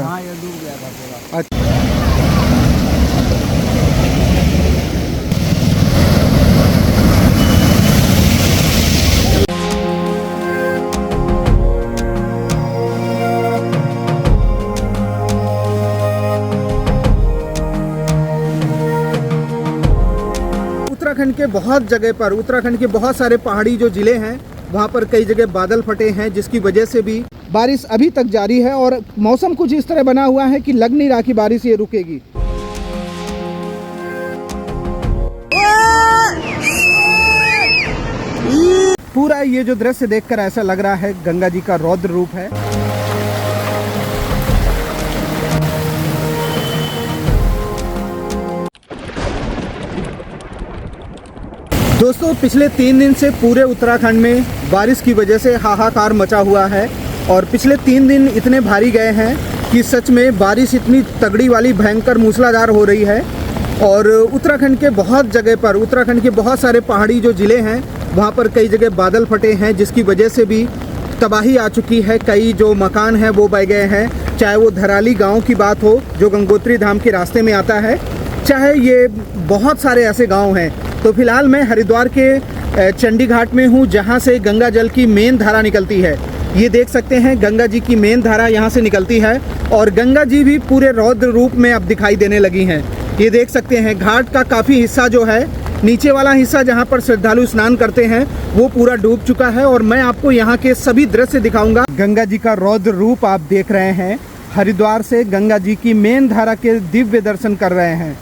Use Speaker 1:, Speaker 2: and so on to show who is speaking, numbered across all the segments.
Speaker 1: हाँ, ये डूब गया था पूरा।
Speaker 2: अच्छा। उत्तराखंड के बहुत जगह पर, उत्तराखंड के बहुत सारे पहाड़ी जो ज़िले हैं वहाँ पर कई जगह बादल फटे हैं, जिसकी वजह से भी बारिश अभी तक जारी है और मौसम कुछ इस तरह बना हुआ है कि लग नहीं रहा कि बारिश ये रुकेगी। पूरा ये जो दृश्य देखकर ऐसा लग रहा है गंगा जी का रौद्र रूप है। दोस्तों, पिछले 3 दिन से पूरे उत्तराखंड में बारिश की वजह से हाहाकार मचा हुआ है और पिछले 3 दिन इतने भारी गए हैं कि सच में बारिश इतनी तगड़ी वाली भयंकर मूसलाधार हो रही है। और उत्तराखंड के बहुत जगह पर, उत्तराखंड के बहुत सारे पहाड़ी जो ज़िले हैं वहाँ पर कई जगह बादल फटे हैं, जिसकी वजह से भी तबाही आ चुकी है। कई जो मकान हैं वो बह गए हैं, चाहे वो धराली गाँव की बात हो जो गंगोत्री धाम के रास्ते में आता है, चाहे ये बहुत सारे ऐसे गाँव हैं। तो फिलहाल मैं हरिद्वार के चंडी घाट में हूँ, जहाँ से गंगा जल की मेन धारा निकलती है। ये देख सकते हैं गंगा जी की मेन धारा यहाँ से निकलती है और गंगा जी भी पूरे रौद्र रूप में अब दिखाई देने लगी हैं। ये देख सकते हैं घाट का काफ़ी हिस्सा जो है, नीचे वाला हिस्सा जहाँ पर श्रद्धालु स्नान करते हैं वो पूरा डूब चुका है और मैं आपको यहाँ के सभी दृश्य दिखाऊंगा। गंगा जी का रौद्र रूप आप देख रहे हैं। हरिद्वार से गंगा जी की मेन धारा के दिव्य दर्शन कर रहे हैं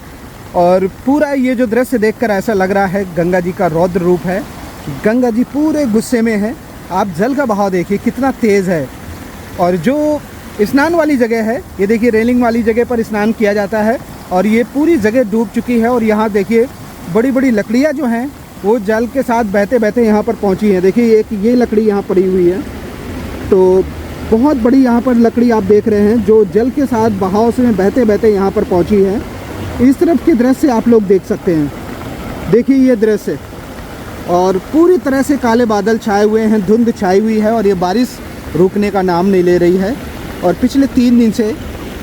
Speaker 2: और पूरा ये जो दृश्य देखकर ऐसा लग रहा है गंगा जी का रौद्र रूप है। गंगा जी पूरे गुस्से में है। आप जल का बहाव देखिए कितना तेज़ है और जो स्नान वाली जगह है, ये देखिए रेलिंग वाली जगह पर स्नान किया जाता है और ये पूरी जगह डूब चुकी है। और यहाँ देखिए बड़ी बड़ी लकड़ियाँ जो हैं वो जल के साथ बहते बहते यहाँ पर पहुँची हैं। देखिए एक ये लकड़ी यहाँ पड़ी हुई है, तो बहुत बड़ी यहाँ पर लकड़ी आप देख रहे हैं जो जल के साथ बहाव से बहते बहते यहाँ पर पहुँची है। इस तरफ के दृश्य आप लोग देख सकते हैं। देखिए ये दृश्य, और पूरी तरह से काले बादल छाए हुए हैं, धुंध छाई हुई है और ये बारिश रुकने का नाम नहीं ले रही है। और पिछले 3 दिन से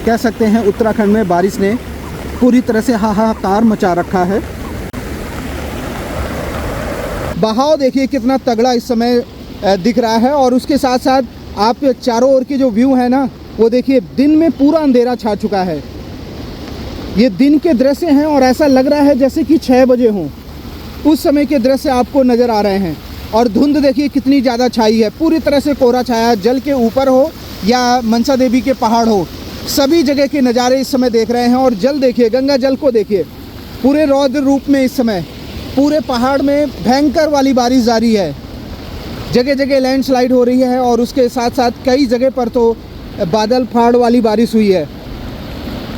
Speaker 2: कह सकते हैं उत्तराखंड में बारिश ने पूरी तरह से हाहाकार मचा रखा है। बहाव देखिए कितना तगड़ा इस समय दिख रहा है और उसके साथ साथ आप चारों ओर की जो व्यू है ना, वो देखिए दिन में पूरा अंधेरा छा चुका है। ये दिन के दृश्य हैं और ऐसा लग रहा है जैसे कि 6 बजे हों, उस समय के दृश्य आपको नज़र आ रहे हैं। और धुंध देखिए कितनी ज़्यादा छाई है, पूरी तरह से कोहरा छाया, जल के ऊपर हो या मनसा देवी के पहाड़ हो, सभी जगह के नज़ारे इस समय देख रहे हैं। और जल देखिए, गंगा जल को देखिए पूरे रौद्र रूप में इस समय पूरे पहाड़ में भयंकर वाली बारिश जारी है। जगह जगह लैंडस्लाइड हो रही है और उसके साथ साथ कई जगह पर तो बादल फाड़ वाली बारिश हुई है।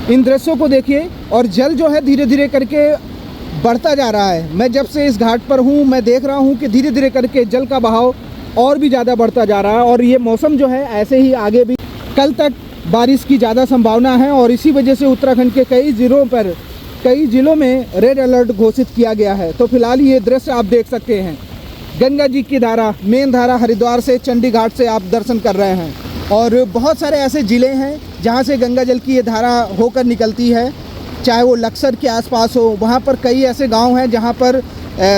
Speaker 2: इन दृश्यों को देखिए और जल जो है धीरे धीरे करके बढ़ता जा रहा है। मैं जब से इस घाट पर हूँ मैं देख रहा हूँ कि धीरे धीरे करके जल का बहाव और भी ज़्यादा बढ़ता जा रहा है और ये मौसम जो है ऐसे ही आगे भी कल तक बारिश की ज़्यादा संभावना है। और इसी वजह से उत्तराखंड के कई ज़िलों में रेड अलर्ट घोषित किया गया है। तो फिलहाल ये दृश्य आप देख सकते हैं, गंगा जी की धारा, मेन धारा हरिद्वार से चंडी घाट से आप दर्शन कर रहे हैं। और बहुत सारे ऐसे ज़िले हैं जहाँ से गंगा जल की ये धारा होकर निकलती है, चाहे वो लक्सर के आसपास हो, वहाँ पर कई ऐसे गांव हैं जहाँ पर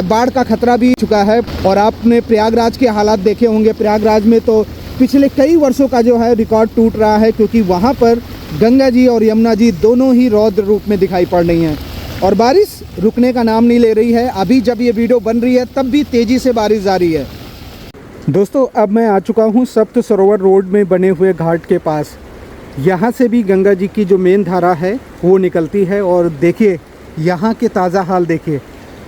Speaker 2: बाढ़ का खतरा भी चुका है। और आपने प्रयागराज के हालात देखे होंगे। प्रयागराज में तो पिछले कई वर्षों का जो है रिकॉर्ड टूट रहा है, क्योंकि वहाँ पर गंगा जी और यमुना जी दोनों ही रौद्र रूप में दिखाई पड़ रही हैं और बारिश रुकने का नाम नहीं ले रही है। अभी जब ये वीडियो बन रही है तब भी तेज़ी से बारिश जारी है। दोस्तों, अब मैं आ चुका हूँ सप्त सरोवर रोड में बने हुए घाट के पास। यहाँ से भी गंगा जी की जो मेन धारा है वो निकलती है और देखिए यहाँ के ताज़ा हाल देखिए,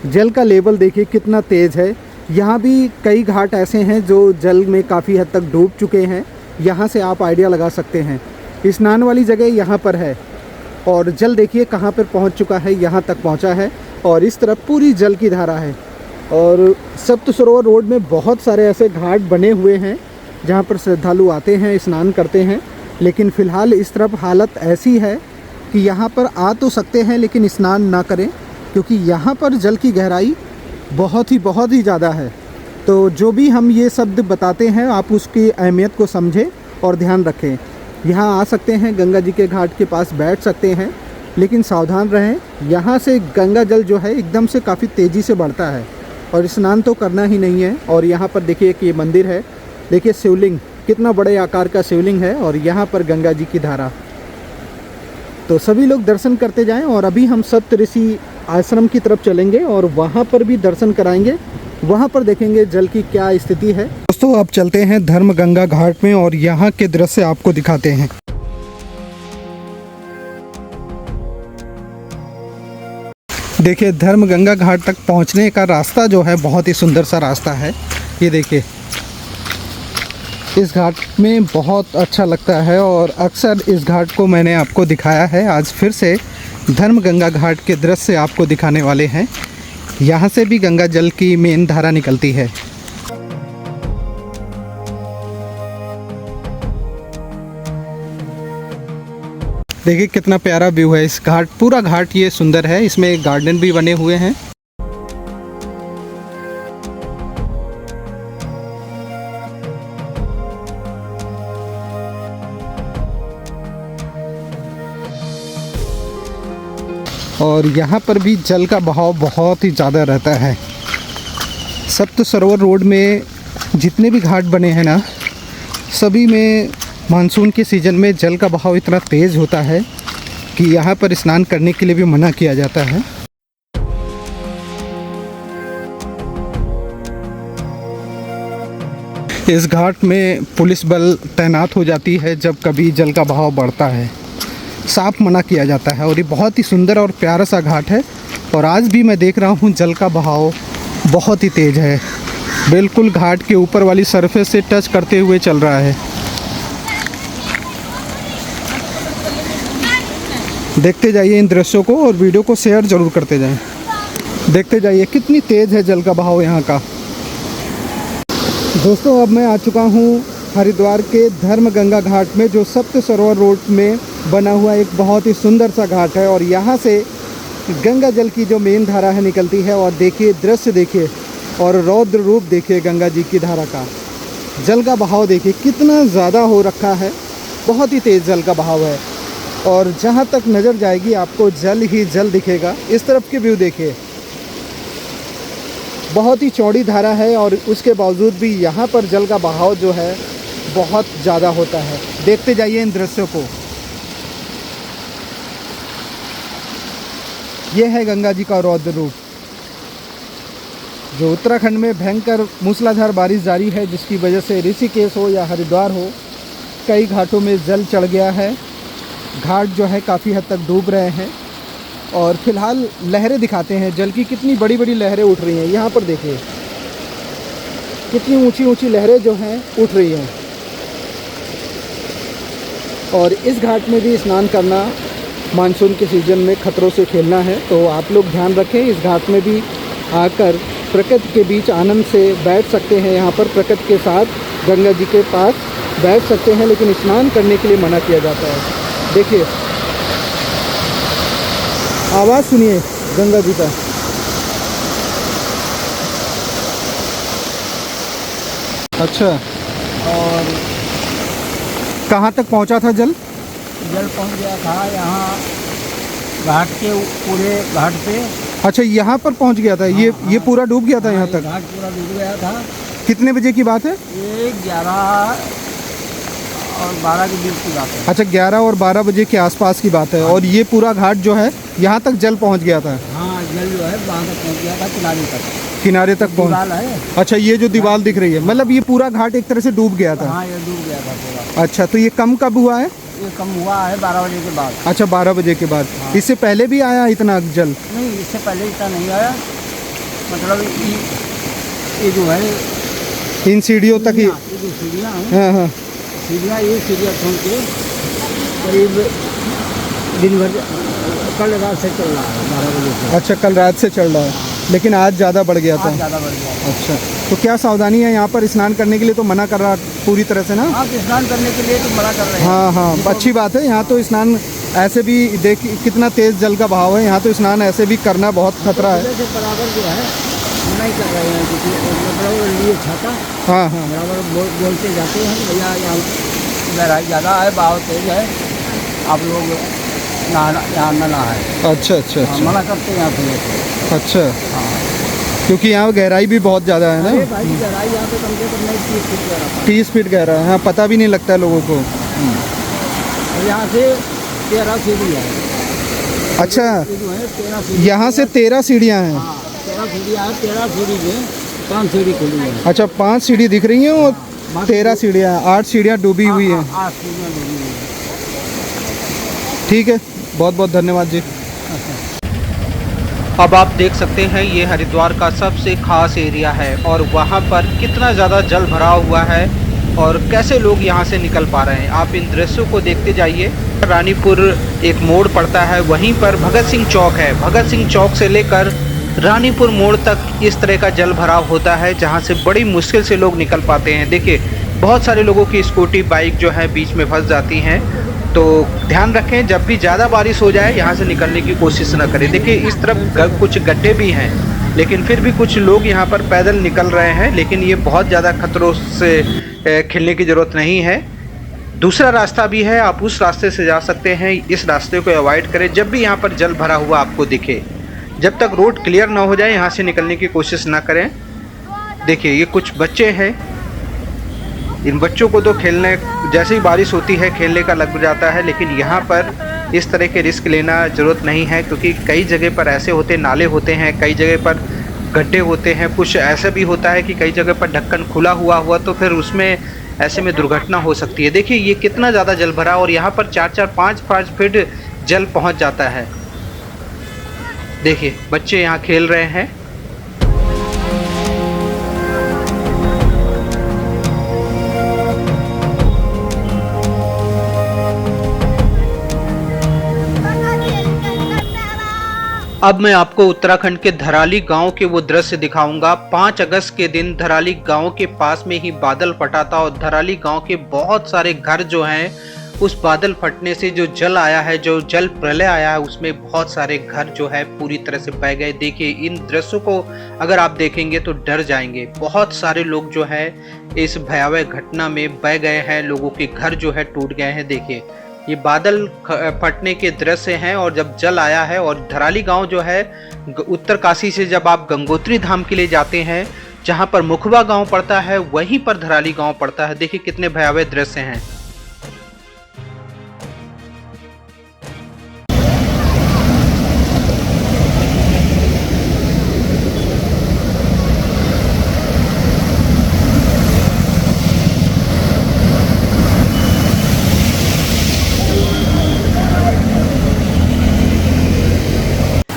Speaker 2: जल का लेवल देखिए कितना तेज़ है। यहाँ भी कई घाट ऐसे हैं जो जल में काफ़ी हद तक डूब चुके हैं। यहाँ से आप आइडिया लगा सकते हैं। स्नान वाली जगह यहाँ पर है और जल देखिए कहाँ पर पहुँच चुका है, यहाँ तक पहुँचा है और इस तरफ पूरी जल की धारा है। और सप्त सरोवर रोड में बहुत सारे ऐसे घाट बने हुए हैं जहाँ पर श्रद्धालु आते हैं, स्नान करते हैं। लेकिन फ़िलहाल इस तरफ हालत ऐसी है कि यहाँ पर आ तो सकते हैं लेकिन स्नान ना करें, क्योंकि यहाँ पर जल की गहराई बहुत ही ज़्यादा है। तो जो भी हम ये शब्द बताते हैं आप उसकी अहमियत को समझें और ध्यान रखें। यहाँ आ सकते हैं, गंगा जी के घाट के पास बैठ सकते हैं, लेकिन सावधान रहें। यहाँ से गंगा जल जो है एकदम से काफ़ी तेज़ी से बढ़ता है और स्नान तो करना ही नहीं है। और यहाँ पर देखिए कि ये मंदिर है, देखिए शिवलिंग, कितना बड़े आकार का शिवलिंग है और यहाँ पर गंगा जी की धारा। तो सभी लोग दर्शन करते जाएं। और अभी हम सप्तऋषि आश्रम की तरफ चलेंगे और वहाँ पर भी दर्शन कराएंगे, वहाँ पर देखेंगे जल की क्या स्थिति है। दोस्तों अब चलते हैं धर्म गंगा घाट में और यहाँ के दृश्य आपको दिखाते हैं। देखिए धर्म गंगा घाट तक पहुँचने का रास्ता जो है बहुत ही सुंदर सा रास्ता है। ये देखिए इस घाट में बहुत अच्छा लगता है और अक्सर इस घाट को मैंने आपको दिखाया है। आज फिर से धर्म गंगा घाट के दृश्य आपको दिखाने वाले हैं। यहाँ से भी गंगा जल की मेन धारा निकलती है। देखिए कितना प्यारा व्यू है इस घाट, पूरा घाट ये सुंदर है। इसमें एक गार्डन भी बने हुए हैं। और यहाँ पर भी जल का बहाव बहुत ही ज़्यादा रहता है। सप्त सरोवर रोड में जितने भी घाट बने हैं ना, सभी में मानसून के सीज़न में जल का बहाव इतना तेज़ होता है कि यहाँ पर स्नान करने के लिए भी मना किया जाता है। इस घाट में पुलिस बल तैनात हो जाती है जब कभी जल का बहाव बढ़ता है, साफ मना किया जाता है। और ये बहुत ही सुंदर और प्यारा सा घाट है। और आज भी मैं देख रहा हूँ जल का बहाव बहुत ही तेज़ है, बिल्कुल घाट के ऊपर वाली सरफेस से टच करते हुए चल रहा है। देखते जाइए इन दृश्यों को और वीडियो को शेयर ज़रूर करते जाएं। देखते जाइए कितनी तेज़ है जल का बहाव यहाँ का। दोस्तों अब मैं आ चुका हूँ हरिद्वार के धर्म गंगा घाट में, जो सप्त सरोवर रोड में बना हुआ एक बहुत ही सुंदर सा घाट है। और यहाँ से गंगा जल की जो मेन धारा है निकलती है। और देखिए दृश्य देखिए और रौद्र रूप देखिए गंगा जी की धारा का। जल का बहाव देखिए कितना ज़्यादा हो रखा है, बहुत ही तेज़ जल का बहाव है। और जहाँ तक नज़र जाएगी आपको जल ही जल दिखेगा। इस तरफ के व्यू देखिए, बहुत ही चौड़ी धारा है और उसके बावजूद भी यहाँ पर जल का बहाव जो है बहुत ज़्यादा होता है। देखते जाइए इन दृश्यों को। ये है गंगा जी का रौद्र रूप, जो उत्तराखंड में भयंकर मूसलाधार बारिश जारी है, जिसकी वजह से ऋषिकेश हो या हरिद्वार हो, कई घाटों में जल चढ़ गया है। घाट जो है काफ़ी हद तक डूब रहे हैं। और फिलहाल लहरें दिखाते हैं जल की, कितनी बड़ी बड़ी लहरें उठ रही हैं। यहाँ पर देखिए कितनी ऊंची ऊंची लहरें जो हैं उठ रही हैं। और इस घाट में भी स्नान करना मानसून के सीज़न में खतरों से खेलना है। तो आप लोग ध्यान रखें, इस घाट में भी आकर प्रकृति के बीच आनंद से बैठ सकते हैं। यहाँ पर प्रकृति के साथ गंगा जी के पास बैठ सकते हैं, लेकिन स्नान करने के लिए मना किया जाता है। देखिए आवाज़ सुनिए गंगा जी का। अच्छा,
Speaker 1: और
Speaker 2: कहाँ तक पहुँचा था जल?
Speaker 1: जल पहुंच गया था यहाँ घाट के पूरे घाट पे।
Speaker 2: अच्छा यहाँ पर पहुँच गया था। ये पूरा डूब गया था यहाँ तक?
Speaker 1: घाट पूरा डूब गया था।
Speaker 2: कितने बजे की बात है?
Speaker 1: ये 11 और 12 के बीच की बात है।
Speaker 2: अच्छा 11 और 12 बजे के आसपास की बात है। और ये पूरा घाट जो है यहाँ तक जल पहुँच गया था?
Speaker 1: हाँ, जल जो है वहाँ तक पहुँच गया था,
Speaker 2: किनारे तक पहुँच।
Speaker 1: है।
Speaker 2: अच्छा ये जो दीवार दिख रही है, मतलब ये पूरा घाट एक तरह से डूब गया था?
Speaker 1: हाँ, ये डूब गया था पूरा।
Speaker 2: अच्छा, तो ये कम कब हुआ है?
Speaker 1: ये कम हुआ है 12 बजे के बाद।
Speaker 2: अच्छा 12 बजे के बाद।
Speaker 1: हाँ।
Speaker 2: इससे पहले भी आया इतना जल?
Speaker 1: नहीं, इससे पहले इतना नहीं आया। मतलब ये जो है
Speaker 2: इन सीढ़ियों तक ही?
Speaker 1: ये जो सीढ़ियाँ हैं,
Speaker 2: हाँ हाँ,
Speaker 1: ये सीढ़ियाँ छोड़ के करीब दिन भर कल रात से चल रहा है 12 बजे से।
Speaker 2: अच्छा कल रात से चल रहा है। लेकिन आज ज़्यादा बढ़ गया था।
Speaker 1: आज ज़्यादा बढ़ गया।
Speaker 2: अच्छा, तो क्या सावधानी है यहाँ पर स्नान करने के लिए? तो मना कर रहा पूरी तरह से ना?
Speaker 1: हाँ, तो स्नान करने के लिए तो मना कर रहे हैं।
Speaker 2: हाँ हाँ, अच्छी बात है। यहाँ तो स्नान ऐसे भी देख कितना तेज़ जल का बहाव है, यहाँ तो स्नान ऐसे भी करना बहुत खतरा है।
Speaker 1: तो बराबर जो है नहीं कर रहे हैं, क्योंकि बराबर लिए छाता।
Speaker 2: हाँ हाँ,
Speaker 1: बराबर बोलते जाते हैं भैया यहाँ गहराई ज़्यादा है, बहाव तेज है, आप लोग नहाना यहाँ न नहाए।
Speaker 2: अच्छा अच्छा
Speaker 1: हाँ,
Speaker 2: अच्छा
Speaker 1: मना करते हैं यहाँ से।
Speaker 2: अच्छा,
Speaker 1: हाँ,
Speaker 2: क्योंकि यहाँ गहराई भी बहुत ज़्यादा है
Speaker 1: अरे
Speaker 2: ना?
Speaker 1: भाई गहराई यहाँ पे कम से कम नहीं 30 फीट गहरा।
Speaker 2: 30 फीट गहरा है, हाँ, पता भी नहीं लगता है लोगों को।
Speaker 1: और यहाँ से 13 सीढ़ी है।
Speaker 2: अच्छा,
Speaker 1: ये जो है 13 सीढ़ी।
Speaker 2: यहाँ से 13 सीढ़ियाँ हैं।
Speaker 1: हाँ, 13 सीढ़ियाँ हैं। 13 सीढ़ी में 5 सीढ़ी खुली है।
Speaker 2: अच्छा, 5 सीढ़ी दिख रही हैं और 13 सीढ़ियाँ, 8 सीढ़ियाँ डूबी हुई हैं।
Speaker 1: 8 सीढ़ियाँ डूबी हुई है।
Speaker 2: ठीक है, बहुत बहुत धन्यवाद जी।
Speaker 3: अब आप देख सकते हैं ये हरिद्वार का सबसे खास एरिया है और वहाँ पर कितना ज़्यादा जल भरा हुआ है और कैसे लोग यहाँ से निकल पा रहे हैं। आप इन दृश्यों को देखते जाइए। रानीपुर एक मोड़ पड़ता है, वहीं पर भगत सिंह चौक है। भगत सिंह चौक से लेकर रानीपुर मोड़ तक इस तरह का जल भराव होता है, जहाँ से बड़ी मुश्किल से लोग निकल पाते हैं। देखिए, बहुत सारे लोगों की स्कूटी बाइक जो है बीच में फंस जाती हैं। तो ध्यान रखें, जब भी ज़्यादा बारिश हो जाए यहाँ से निकलने की कोशिश न करें। देखिए, इस तरफ कुछ गड्ढे भी हैं, लेकिन फिर भी कुछ लोग यहाँ पर पैदल निकल रहे हैं, लेकिन ये बहुत ज़्यादा खतरों से खेलने की ज़रूरत नहीं है। दूसरा रास्ता भी है, आप उस रास्ते से जा सकते हैं। इस रास्ते को अवॉइड करें। जब भी यहाँ पर जल भरा हुआ आपको दिखे, जब तक रोड क्लियर ना हो जाए यहाँ से निकलने की कोशिश ना करें। देखिए, ये कुछ बच्चे हैं। इन बच्चों को तो खेलने, जैसे ही बारिश होती है खेलने का लग जाता है, लेकिन यहाँ पर इस तरह के रिस्क लेना ज़रूरत नहीं है, क्योंकि कई जगह पर ऐसे होते नाले होते हैं, कई जगह पर गड्ढे होते हैं। कुछ ऐसा भी होता है कि कई जगह पर ढक्कन खुला हुआ तो फिर उसमें ऐसे में दुर्घटना हो सकती है। देखिए, ये कितना ज़्यादा जल भरा और यहाँ पर 4-4, 5-5 फीट जल पहुँच जाता है। देखिए, बच्चे यहाँ खेल रहे हैं। अब मैं आपको उत्तराखंड के धराली गांव के वो दृश्य दिखाऊंगा। 5 अगस्त के दिन धराली गांव के पास में ही बादल फटा था और धराली गांव के बहुत सारे घर जो हैं, उस बादल फटने से जो जल आया है, जो जल प्रलय आया है, उसमें बहुत सारे घर जो है पूरी तरह से बह गए। देखिए, इन दृश्यों को अगर आप देखेंगे तो डर जाएंगे। बहुत सारे लोग जो है इस भयावह घटना में बह गए हैं, लोगों के घर जो है टूट गए हैं। देखिए, ये बादल फटने के दृश्य हैं और जब जल आया है। और धराली गांव जो है उत्तरकाशी से जब आप गंगोत्री धाम के लिए जाते हैं, जहां पर मुखबा गांव पड़ता है, वहीं पर धराली गांव पड़ता है। देखिए, कितने भयावह दृश्य हैं।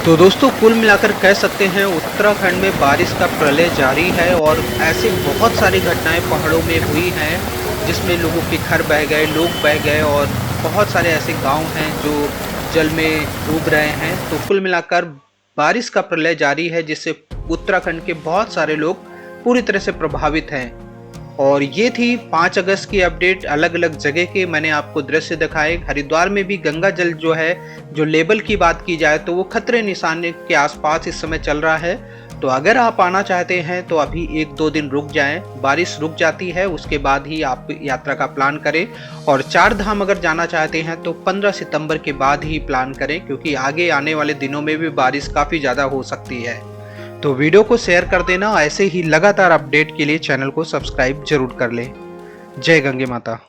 Speaker 3: तो दोस्तों, कुल मिलाकर कह सकते हैं उत्तराखंड में बारिश का प्रलय जारी है और ऐसे बहुत सारी घटनाएं पहाड़ों में हुई हैं, जिसमें लोगों के घर बह गए, लोग बह गए और बहुत सारे ऐसे गांव हैं जो जल में डूब रहे हैं। तो कुल मिलाकर बारिश का प्रलय जारी है, जिससे उत्तराखंड के बहुत सारे लोग पूरी तरह से प्रभावित हैं। और ये थी 5 अगस्त की अपडेट। अलग अलग जगह के मैंने आपको दृश्य दिखाए। हरिद्वार में भी गंगा जल जो है, जो लेवल की बात की जाए तो वो खतरे निशान के आसपास इस समय चल रहा है। तो अगर आप आना चाहते हैं तो अभी 1-2 दिन रुक जाएं, बारिश रुक जाती है, उसके बाद ही आप यात्रा का प्लान करें। और 4 धाम अगर जाना चाहते हैं तो 15 सितंबर के बाद ही प्लान करें, क्योंकि आगे आने वाले दिनों में भी बारिश काफ़ी ज़्यादा हो सकती है। तो वीडियो को शेयर कर देना। ऐसे ही लगातार अपडेट के लिए चैनल को सब्सक्राइब जरूर कर लें। जय गंगे माता।